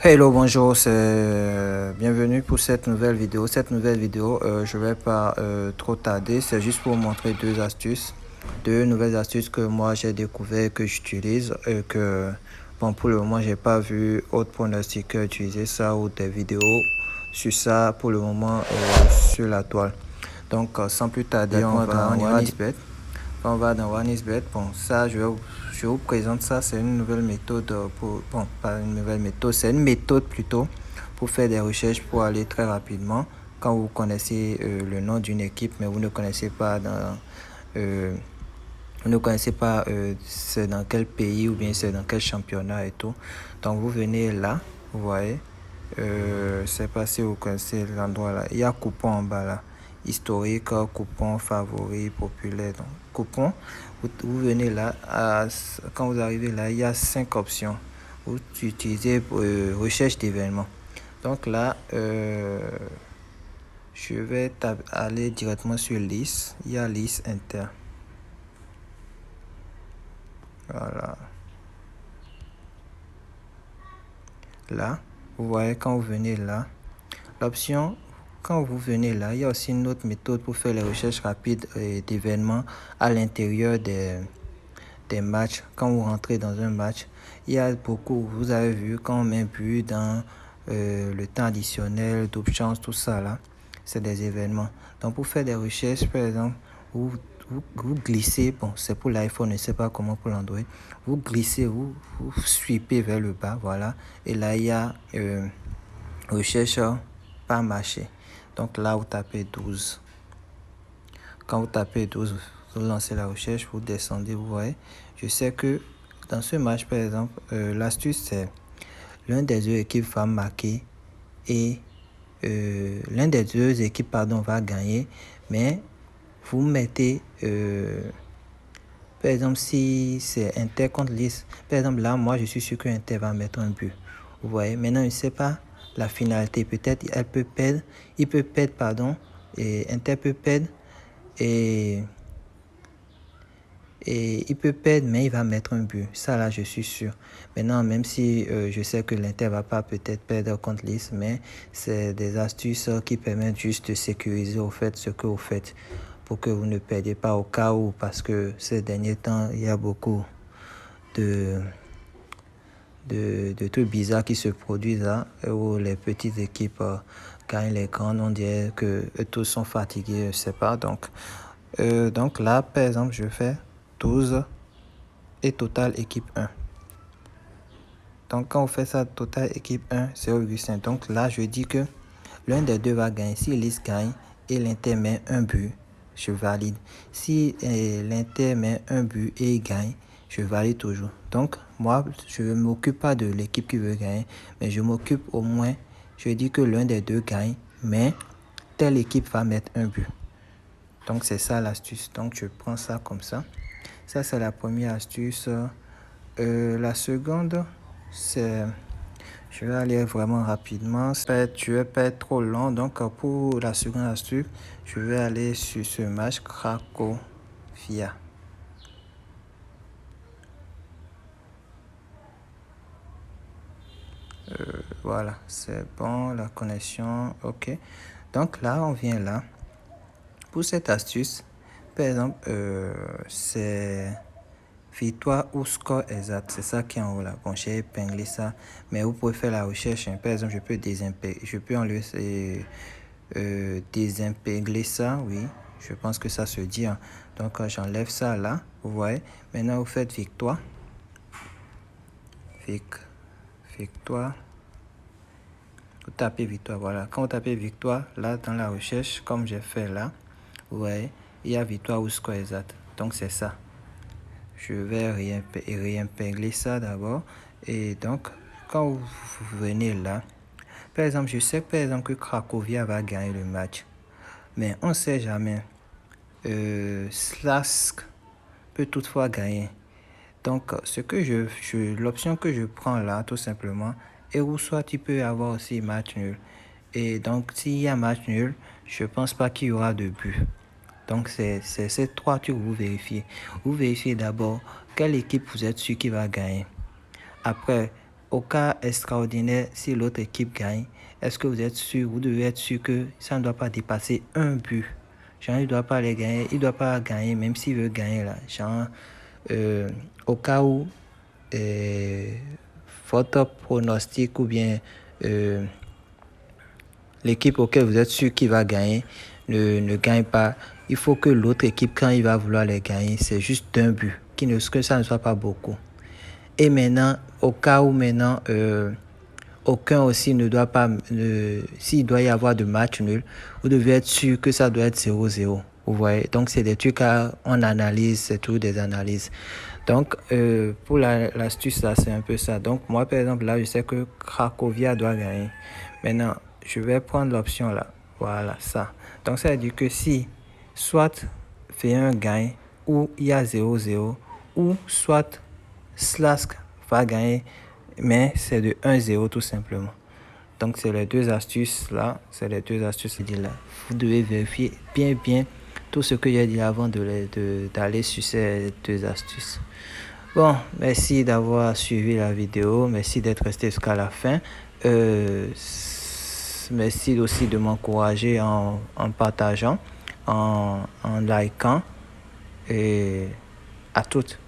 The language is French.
Hello, bonjour, bienvenue pour cette nouvelle vidéo. Je vais pas trop tarder, c'est juste pour vous montrer deux nouvelles astuces que moi j'ai découvert, que j'utilise et que, bon, pour le moment, j'ai pas vu autre pronostiqueur utiliser ça ou des vidéos sur ça pour le moment sur la toile. Donc, sans plus tarder, on ira direct. On va dans OneXBet. Bon, ça, je vous présente ça. C'est une nouvelle méthode bon, pas une nouvelle méthode, c'est une méthode plutôt pour faire des recherches pour aller très rapidement. Quand vous connaissez le nom d'une équipe, mais vous ne connaissez pas euh, c'est dans quel pays ou bien c'est dans quel championnat et tout. Donc, vous venez là, vous voyez. C'est pas si vous connaissez l'endroit là. Il y a coupon en bas là. Historique, coupon, favori, populaire. Donc, coupon, vous venez là. Quand vous arrivez là, il y a 5 options. Vous utilisez recherche d'événements. Donc là, je vais aller directement sur liste. Il y a liste inter. Voilà. Là, vous voyez quand vous venez là, l'option, quand vous venez là, il y a aussi une autre méthode pour faire les recherches rapides d'événements à l'intérieur des matchs. Quand vous rentrez dans un match, il y a beaucoup, vous avez vu, quand on met but dans le temps additionnel, double chance, tout ça là, c'est des événements. Donc pour faire des recherches, par exemple, vous glissez, bon, c'est pour l'iPhone, je ne sais pas comment pour l'Android. Vous glissez, vous sweepez vers le bas, voilà. Et là, il y a recherche par marché. Donc là, vous tapez 12. Quand vous tapez 12, vous lancez la recherche, vous descendez, vous voyez. Je sais que dans ce match, par exemple, l'astuce, c'est l'un des deux équipes va marquer et l'un des deux équipes va gagner, mais vous mettez, par exemple, si c'est Inter contre Nice, par exemple, là, moi, je suis sûr que Inter va mettre un but. Vous voyez, maintenant, je ne sais pas la finalité. Peut-être, elle peut perdre, il peut perdre, pardon, et Inter peut perdre, et il peut perdre, mais il va mettre un but. Ça, là, je suis sûr. Maintenant, même si je sais que l'Inter va pas peut-être perdre contre Nice, mais c'est des astuces qui permettent juste de sécuriser au fait ce que vous faites pour que vous ne perdiez pas au cas où, parce que ces derniers temps, il y a beaucoup de trucs bizarres qui se produisent là, où les petites équipes gagnent les grandes. On dirait que tous sont fatigués, je sais pas. Donc là, par exemple, je fais 12 et total équipe 1. Donc quand on fait ça, total équipe 1, c'est 0,5. Donc là, je dis que l'un des deux va gagner. Si Lys gagne et l'Inter met un but, je valide. Si l'Inter met un but et il gagne, je valide toujours. Donc moi, je ne m'occupe pas de l'équipe qui veut gagner, mais je m'occupe au moins, je dis que l'un des deux gagne, mais telle équipe va mettre un but. Donc c'est ça l'astuce. Donc je prends ça comme ça. Ça c'est la première astuce. La seconde, c'est... Je vais aller vraiment rapidement. Je vais pas être trop long. Donc pour la seconde astuce, je vais aller sur ce match Cracovia. Voilà, c'est bon, la connexion, ok. Donc là, on vient là. Pour cette astuce, par exemple, c'est victoire ou score exact. C'est ça qui est en haut là. Bon, j'ai épinglé ça, mais vous pouvez faire la recherche. Par exemple, je peux enlever désintégrer ça, oui. Je pense que ça se dit. Hein. Donc, j'enlève ça là. Vous voyez. Maintenant, vous faites victoire. Victoire. Vous tapez victoire, voilà. Quand vous tapez victoire, là, dans la recherche, comme j'ai fait là, vous voyez, il y a victoire ou score exact. Donc, c'est ça. Je vais réintégrer ça d'abord. Et donc, quand vous venez là, par exemple, je sais par exemple que Cracovia va gagner le match. Mais on ne sait jamais. Slask peut toutefois gagner. Donc, l'option que je prends là, tout simplement, et ou soit tu peux avoir aussi match nul. Et donc, s'il y a match nul, je pense pas qu'il y aura de but. Donc, c'est ces trois trucs que vous vérifiez. Vous vérifiez d'abord quelle équipe vous êtes sûr qui va gagner. Après, au cas extraordinaire, si l'autre équipe gagne, est-ce que vous êtes sûr, vous devez être sûr que ça ne doit pas dépasser un but. Genre, il ne doit pas les gagner, il ne doit pas gagner, même s'il veut gagner là. Genre, au cas où votre pronostic ou bien l'équipe auquel vous êtes sûr qu'il va gagner ne gagne pas, il faut que l'autre équipe, quand il va vouloir les gagner, c'est juste d'un but, que ça ne soit pas beaucoup. Et maintenant, au cas où maintenant, aucun aussi ne doit pas, s'il doit y avoir de match nul, vous devez être sûr que ça doit être 0-0. Vous voyez, donc c'est des trucs on analyse, c'est tout des analyses. Donc, pour l'astuce là, c'est un peu ça. Donc, moi, par exemple, là, je sais que Cracovia doit gagner. Maintenant, je vais prendre l'option là. Voilà, ça. Donc, ça veut dire que si soit F1 gagne, ou il y a 0-0, ou soit Slask va gagner, mais c'est de 1-0 tout simplement. Donc, c'est les deux astuces là. C'est les deux astuces là. Vous devez vérifier bien tout ce que j'ai dit avant d'aller sur ces deux astuces. Bon, merci d'avoir suivi la vidéo. Merci d'être resté jusqu'à la fin. Merci aussi de m'encourager en partageant, en likant. Et à toutes.